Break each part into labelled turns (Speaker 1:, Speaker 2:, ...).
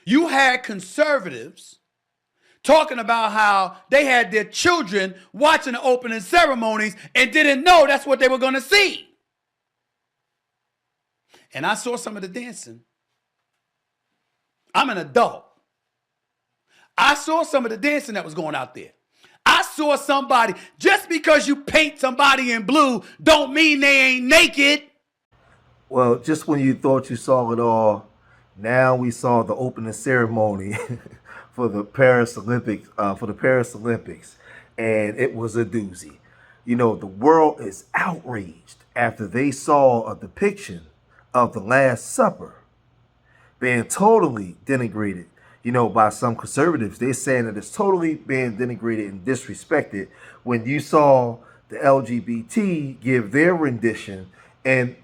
Speaker 1: You had conservatives talking about how they had their children watching the opening ceremonies and didn't know that's what they were going to see. And I saw some of the dancing. I'm an adult. I saw some of the dancing that was going out there. I saw somebody, just because you paint somebody in blue don't mean they ain't naked.
Speaker 2: Well, just when you thought you saw it all, now we saw the opening ceremony for the Paris Olympics. And it was a doozy. You know, the world is outraged after they saw a depiction of the Last Supper being totally denigrated, by some conservatives. They're saying that it's totally being denigrated and disrespected when you saw the LGBT give their rendition. And,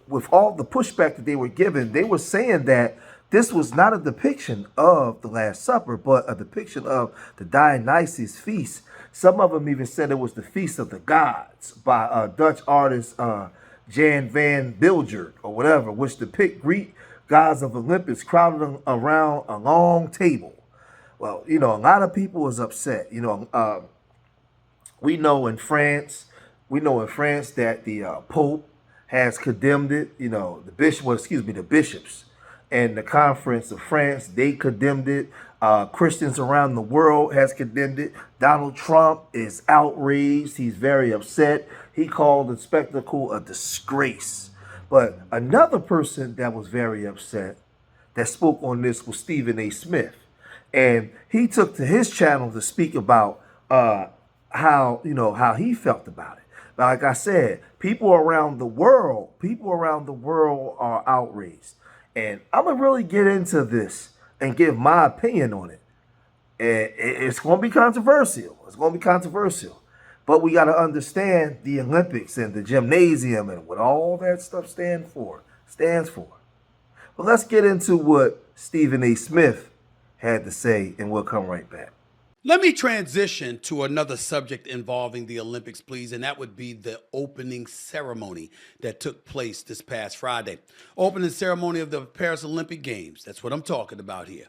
Speaker 2: with all the pushback that they were given, they were saying that this was not a depiction of the Last Supper, but a depiction of the Dionysus feast. Some of them even said it was the Feast of the Gods by Dutch artist Jan van Bilgert or whatever, which depict Greek gods of Olympus crowded around a long table. Well, a lot of people was upset. We know in France that the Pope has condemned it. The bishops and the Conference of France, they condemned it. Christians around the world has condemned it. Donald Trump is outraged. He's very upset. He called the spectacle a disgrace. But another person that was very upset that spoke on this was Stephen A. Smith. And he took to his channel to speak about how he felt about it. But like I said, people around the world are outraged. And I'm going to really get into this and give my opinion on it. And it's going to be controversial. But we got to understand the Olympics and the gymnasium and what all that stuff stands for. But let's get into what Stephen A. Smith had to say, and we'll come right back.
Speaker 1: Let me transition to another subject involving the Olympics, please, and that would be the opening ceremony that took place this past Friday. Opening ceremony of the Paris Olympic Games. That's what I'm talking about here.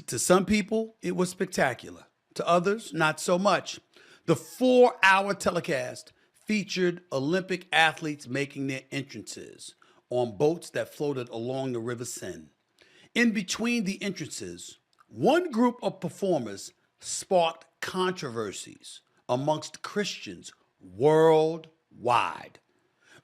Speaker 1: To some people, it was spectacular. To others, not so much. The 4-hour telecast featured Olympic athletes making their entrances on boats that floated along the River Seine. In between the entrances, one group of performers sparked controversies amongst Christians worldwide.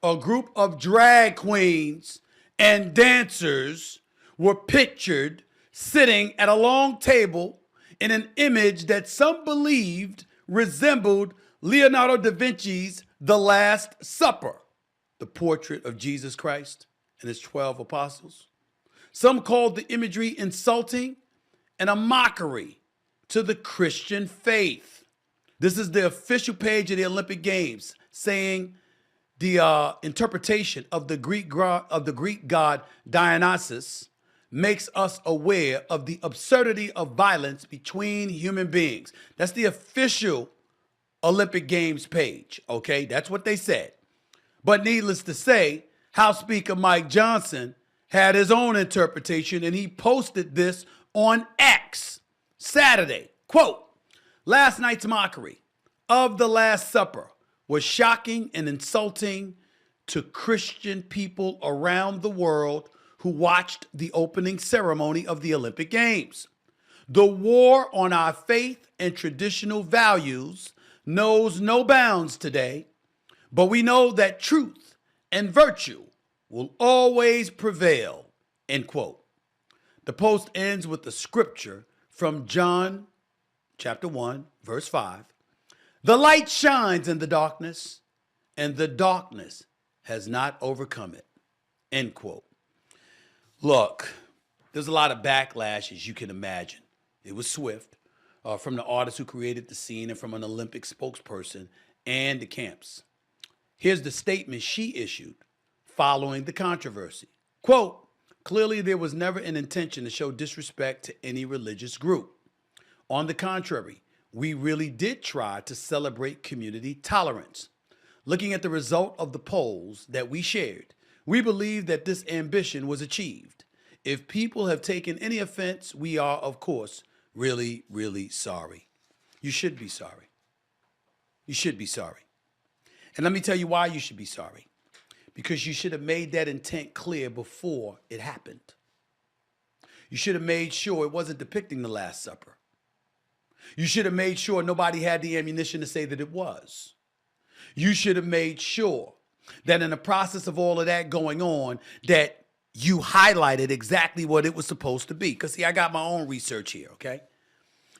Speaker 1: A group of drag queens and dancers were pictured sitting at a long table in an image that some believed resembled Leonardo da Vinci's The Last Supper, the portrait of Jesus Christ and his 12 apostles. Some called the imagery insulting and a mockery to the Christian faith. This is the official page of the Olympic Games saying the interpretation of the Greek god Dionysus makes us aware of the absurdity of violence between human beings. That's the official Olympic Games page, okay? That's what they said. But needless to say, House Speaker Mike Johnson had his own interpretation, and he posted this on X Saturday. Quote, "Last night's mockery of the Last Supper was shocking and insulting to Christian people around the world who watched the opening ceremony of the Olympic Games. The war on our faith and traditional values knows no bounds today, but we know that truth and virtue will always prevail," end quote. The post ends with the scripture from John chapter 1, verse 5. "The light shines in the darkness, and the darkness has not overcome it," end quote. Look, there's a lot of backlash, as you can imagine. It was swift from the artist who created the scene and from an Olympic spokesperson and the camps. Here's the statement she issued following the controversy. Quote, "Clearly there was never an intention to show disrespect to any religious group. On the contrary, we really did try to celebrate community tolerance. Looking at the result of the polls that we shared, we believe that this ambition was achieved. If people have taken any offense, we are, of course, really, really sorry. You should be sorry. You should be sorry. And let me tell you why you should be sorry. Because you should have made that intent clear before it happened. You should have made sure it wasn't depicting the Last Supper. You should have made sure nobody had the ammunition to say that it was. You should have made sure that in the process of all of that going on, that you highlighted exactly what it was supposed to be. Because, see, I got my own research here, okay?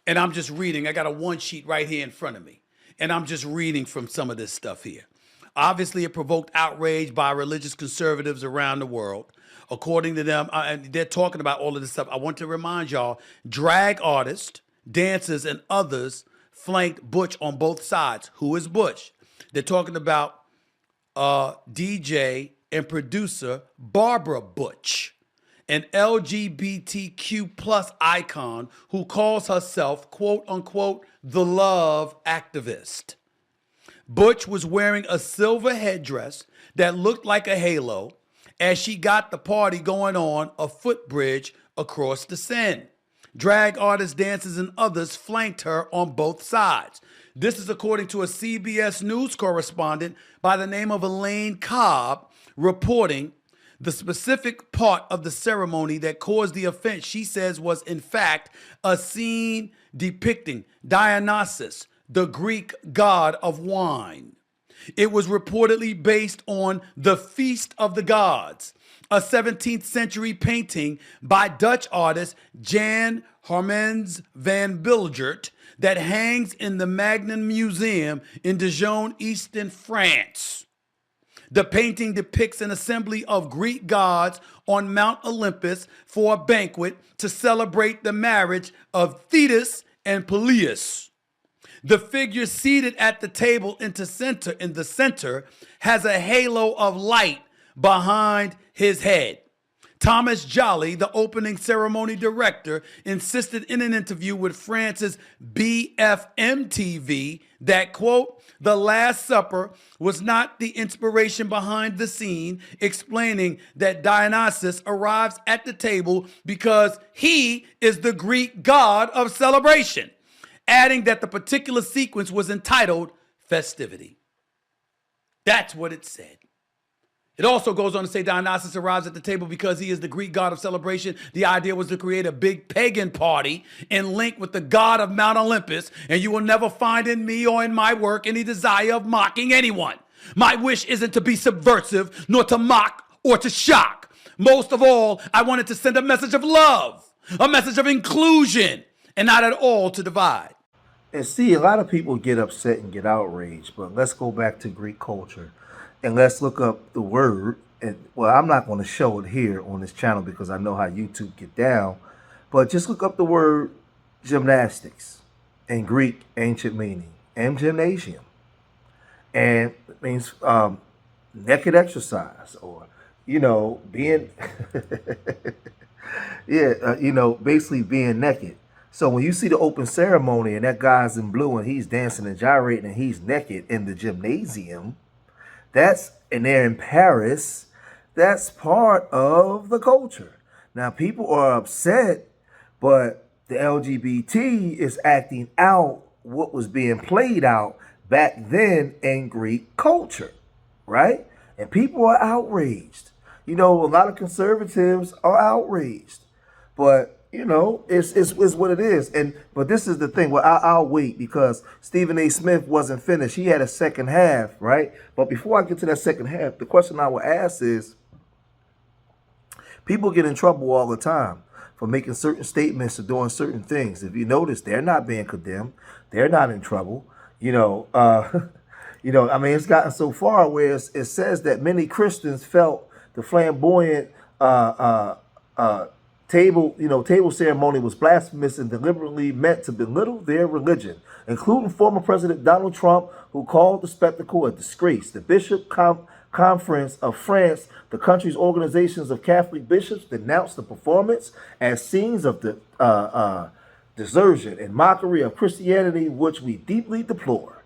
Speaker 1: And I'm just reading. I got a one sheet right here in front of me. And I'm just reading from some of this stuff here. Obviously, it provoked outrage by religious conservatives around the world. According to them, and they're talking about all of this stuff. I want to remind y'all, drag artists, dancers, and others flanked Butch on both sides. Who is Butch? They're talking about DJ and producer Barbara Butch, an LGBTQ plus icon who calls herself, quote unquote, the love activist. Butch was wearing a silver headdress that looked like a halo as she got the party going on a footbridge across the Seine. Drag artists, dancers, and others flanked her on both sides. This is according to a CBS News correspondent by the name of Elaine Cobb reporting the specific part of the ceremony that caused the offense. She says was in fact a scene depicting Dionysus, the Greek god of wine. It was reportedly based on The Feast of the Gods, a 17th century painting by Dutch artist Jan Hermans van Bilgert that hangs in the Magnan Museum in Dijon, Eastern France. The painting depicts an assembly of Greek gods on Mount Olympus for a banquet to celebrate the marriage of Thetis and Peleus. The figure seated at the table in the center has a halo of light behind his head. Thomas Jolly, the opening ceremony director, insisted in an interview with France's BFM TV that, quote, the Last Supper was not the inspiration behind the scene, explaining that Dionysus arrives at the table because he is the Greek god of celebration, adding that the particular sequence was entitled Festivity. That's what it said. It also goes on to say Dionysus arrives at the table because he is the Greek god of celebration. The idea was to create a big pagan party in link with the god of Mount Olympus, and you will never find in me or in my work any desire of mocking anyone. My wish isn't to be subversive, nor to mock or to shock. Most of all, I wanted to send a message of love, a message of inclusion, and not at all to divide.
Speaker 2: And see, a lot of people get upset and get outraged, but let's go back to Greek culture and let's look up the word. And well, I'm not going to show it here on this channel because I know how YouTube get down, but just look up the word gymnastics in Greek ancient meaning, and gymnasium. And it means naked exercise, or, being, basically being naked. So when you see the open ceremony and that guy's in blue and he's dancing and gyrating and he's naked in the gymnasium, and they're in Paris, that's part of the culture. Now people are upset, but the LGBT is acting out what was being played out back then in Greek culture, right? And people are outraged. A lot of conservatives are outraged, but it's what it is. But this is the thing. Well, I'll wait because Stephen A. Smith wasn't finished. He had a second half, right? But before I get to that second half, the question I will ask is, people get in trouble all the time for making certain statements or doing certain things. If you notice, they're not being condemned. They're not in trouble. It's gotten so far where it says that many Christians felt the flamboyant table ceremony was blasphemous and deliberately meant to belittle their religion, including former President Donald Trump, who called the spectacle a disgrace. The Bishop Conference of France, the country's organizations of Catholic bishops, denounced the performance as scenes of desertion and mockery of Christianity, which we deeply deplore.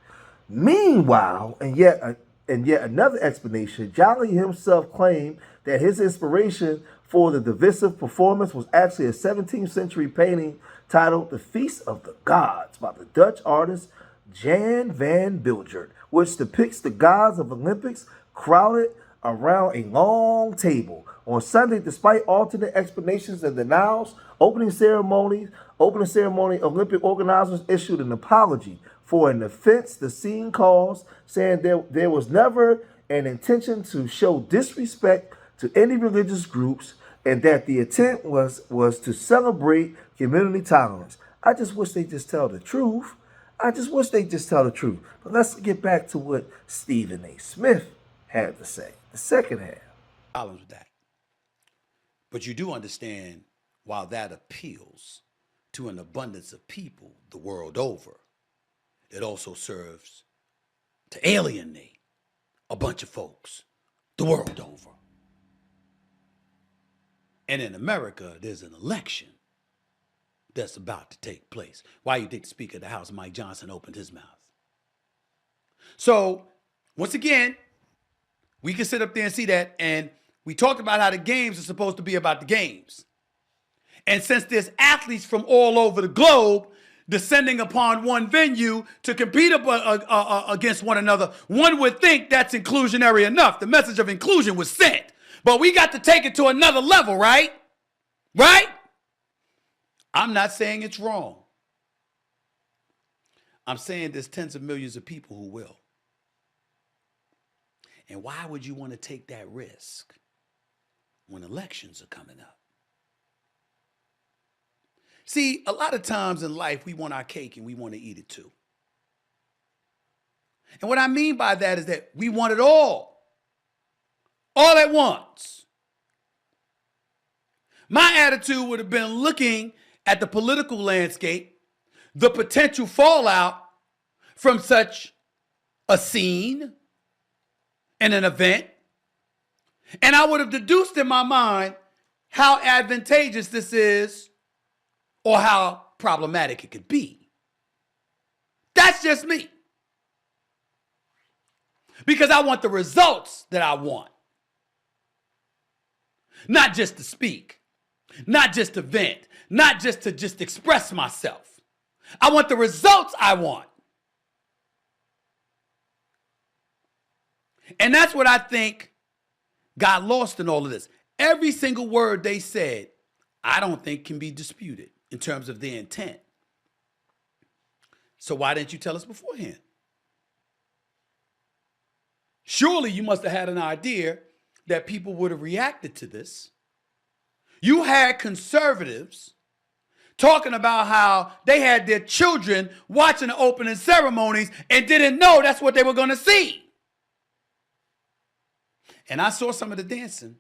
Speaker 2: Meanwhile, and yet another explanation, Jolly himself claimed that his inspiration for the divisive performance was actually a 17th century painting titled The Feast of the Gods by the Dutch artist Jan van Bilgert, which depicts the gods of Olympics crowded around a long table. On Sunday, despite alternate explanations and denials, opening ceremony Olympic organizers issued an apology for an offense the scene caused, saying there was never an intention to show disrespect to any religious groups and that the intent was to celebrate community tolerance. I just wish they just tell the truth. I just wish they just tell the truth. But let's get back to what Stephen A. Smith had to say. The second half.
Speaker 1: Problems with that. But you do understand, while that appeals to an abundance of people the world over, it also serves to alienate a bunch of folks the world over. And in America, there's an election that's about to take place. Why you think the Speaker of the House, Mike Johnson, opened his mouth? So, once again, we can sit up there and see that, and we talked about how the games are supposed to be about the games. And since there's athletes from all over the globe descending upon one venue to compete against one another, one would think that's inclusionary enough. The message of inclusion was sent. But we got to take it to another level, right? Right? I'm not saying it's wrong. I'm saying there's tens of millions of people who will. And why would you want to take that risk when elections are coming up? See, a lot of times in life, we want our cake and we want to eat it too. And what I mean by that is that we want it all at once. My attitude would have been looking at the political landscape, the potential fallout from such a scene and an event, and I would have deduced in my mind how advantageous this is or how problematic it could be. That's just me. Because I want the results that I want. Not just to speak, not just to vent, not just to express myself. I want the results I want. And that's what I think got lost in all of this. Every single word they said, I don't think can be disputed in terms of their intent. So why didn't you tell us beforehand? Surely you must have had an idea that people would have reacted to this. You had conservatives talking about how they had their children watching the opening ceremonies and didn't know that's what they were going to see. And I saw some of the dancing.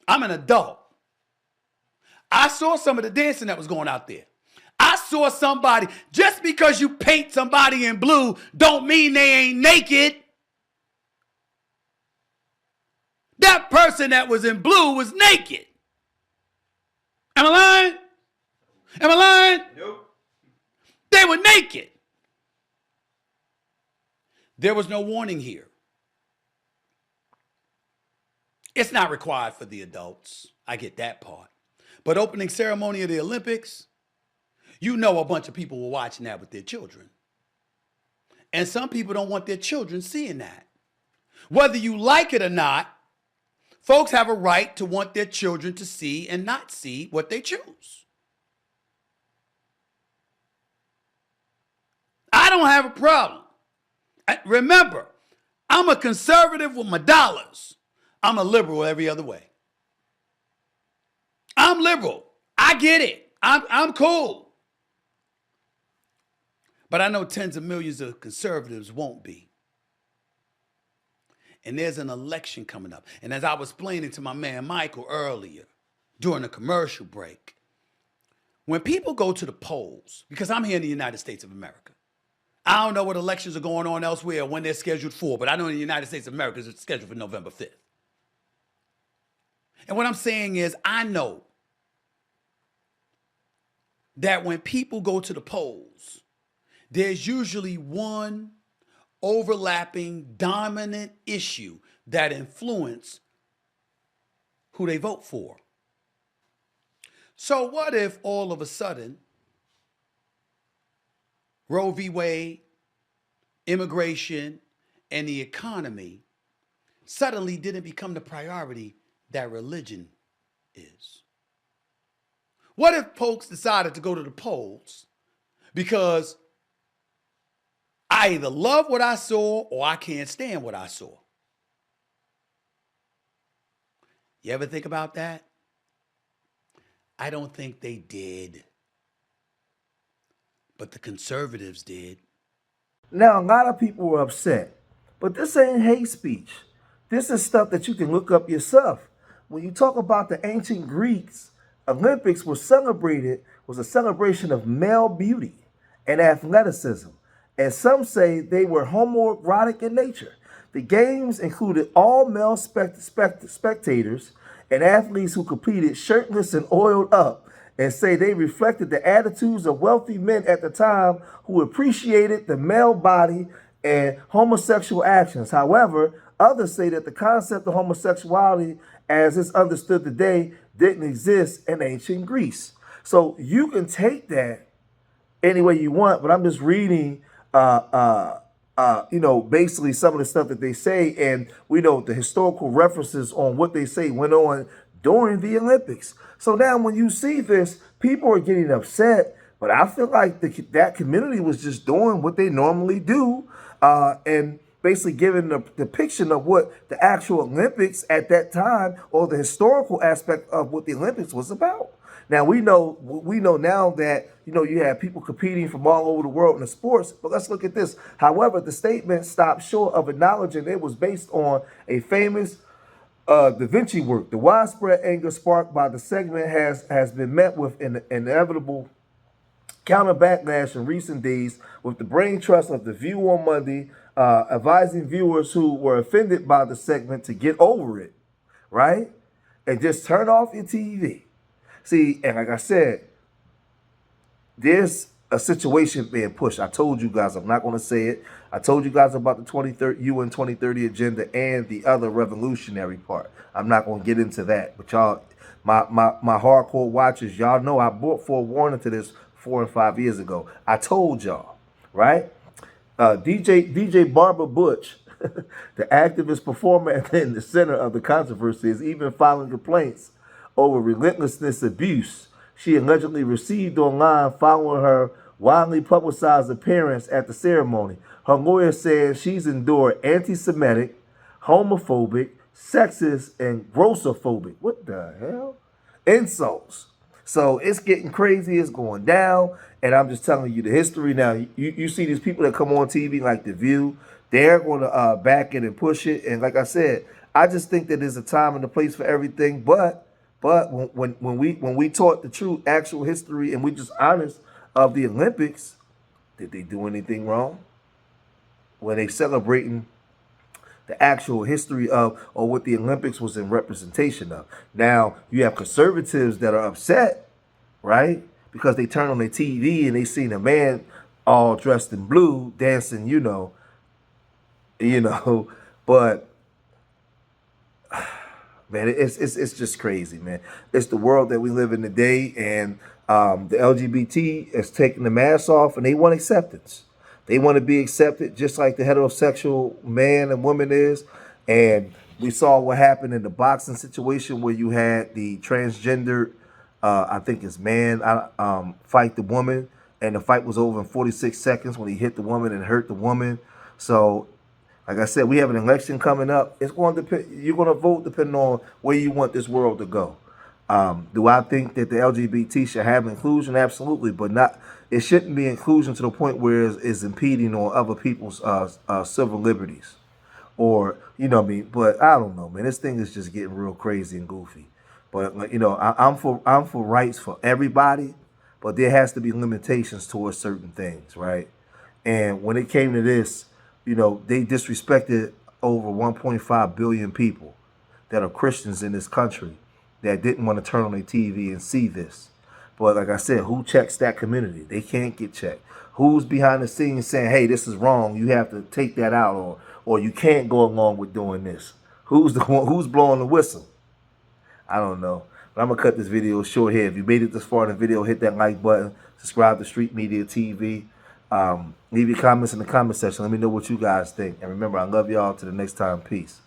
Speaker 1: I'm an adult. I saw some of the dancing that was going out there. I saw somebody, just because you paint somebody in blue don't mean they ain't naked. That person that was in blue was naked. Am I lying? Am I lying?
Speaker 3: Nope.
Speaker 1: They were naked. There was no warning here. It's not required for the adults. I get that part. But opening ceremony of the Olympics, you know a bunch of people were watching that with their children. And some people don't want their children seeing that. Whether you like it or not, folks have a right to want their children to see and not see what they choose. I don't have a problem. Remember, I'm a conservative with my dollars. I'm a liberal every other way. I'm liberal. I get it. I'm cool. But I know tens of millions of conservatives won't be. And there's an election coming up. And as I was explaining to my man Michael earlier, during a commercial break, when people go to the polls, because I'm here in the United States of America, I don't know what elections are going on elsewhere or when they're scheduled for, but I know in the United States of America it's scheduled for November 5th. And what I'm saying is, I know that when people go to the polls, there's usually one overlapping dominant issue that influences who they vote for. So what if all of a sudden Roe v. Wade, immigration, and the economy suddenly didn't become the priority that religion is? What if folks decided to go to the polls because I either love what I saw or I can't stand what I saw? You ever think about that? I don't think they did, but the conservatives did.
Speaker 2: Now, a lot of people were upset, but this ain't hate speech. This is stuff that you can look up yourself. When you talk about the ancient Greeks, Olympics was a celebration of male beauty and athleticism, and some say they were homoerotic in nature. The games included all male spectators and athletes who competed shirtless and oiled up, and say they reflected the attitudes of wealthy men at the time who appreciated the male body and homosexual actions. However, others say that the concept of homosexuality as it's understood today didn't exist in ancient Greece. So you can take that any way you want, but I'm just reading, basically some of the stuff that they say, and we know the historical references on what they say went on during the Olympics. So now when you see this, people are getting upset, but I feel like that community was just doing what they normally do, and basically giving the depiction of what the actual Olympics at that time, or the historical aspect of what the Olympics was about. Now we know now that you have people competing from all over the world in the sports, but let's look at this. However, the statement stopped short of acknowledging it was based on a famous Da Vinci work. The widespread anger sparked by the segment has been met with an inevitable counter backlash in recent days, with the brain trust of The View on Monday advising viewers who were offended by the segment to get over it, right? And just turn off your TV. See, and like I said, there's a situation being pushed. I told you guys, I'm not going to say it. I told you guys about the 2030 agenda and the other revolutionary part. I'm not going to get into that. But y'all, my hardcore watchers, y'all know I brought forewarning to this 4 and 5 years ago. I told y'all, right? DJ Barbara Butch, the activist performer in the center of the controversy, is even filing complaints over relentlessness abuse she allegedly received online following her widely publicized appearance at the ceremony. Her lawyer says she's endured anti-Semitic, homophobic, sexist, and grossophobic, what the hell, insults. So it's getting crazy, it's going down, and I'm just telling you the history. Now, you see these people that come on TV like The View, they're going to back it and push it. And like I said, I just think that there's a time and a place for everything, but when we taught the true actual history and we just honest of the Olympics, did they do anything wrong? When they celebrating the actual history of, or what the Olympics was in representation of. Now, you have conservatives that are upset, right? Because they turn on their TV and they seen a man all dressed in blue dancing, but man, it's just crazy, man. It's the world that we live in today, and the LGBT is taking the mask off, and they want acceptance. They want to be accepted just like the heterosexual man and woman is. And we saw what happened in the boxing situation where you had the transgendered, I think it's man, fight the woman, and the fight was over in 46 seconds when he hit the woman and hurt the woman. So, like I said, we have an election coming up. It's going to depend. You're going to vote depending on where you want this world to go. Do I think that the LGBT should have inclusion? Absolutely, but not. It shouldn't be inclusion to the point where it's impeding on other people's civil liberties, or what I mean. But I don't know, man. This thing is just getting real crazy and goofy. But I'm for rights for everybody, but there has to be limitations towards certain things, right? And when it came to this, they disrespected over 1.5 billion people that are Christians in this country that didn't want to turn on their TV and see this. But like I said, who checks that community? They can't get checked. Who's behind the scenes saying, hey, this is wrong, you have to take that out, or you can't go along with doing this? Who's the one who's blowing the whistle? I don't know. But I'm going to cut this video short here. If you made it this far in the video, hit that like button. Subscribe to Street Media TV. Leave your comments in the comment section. Let me know what you guys think. And remember, I love y'all. Till the next time. Peace.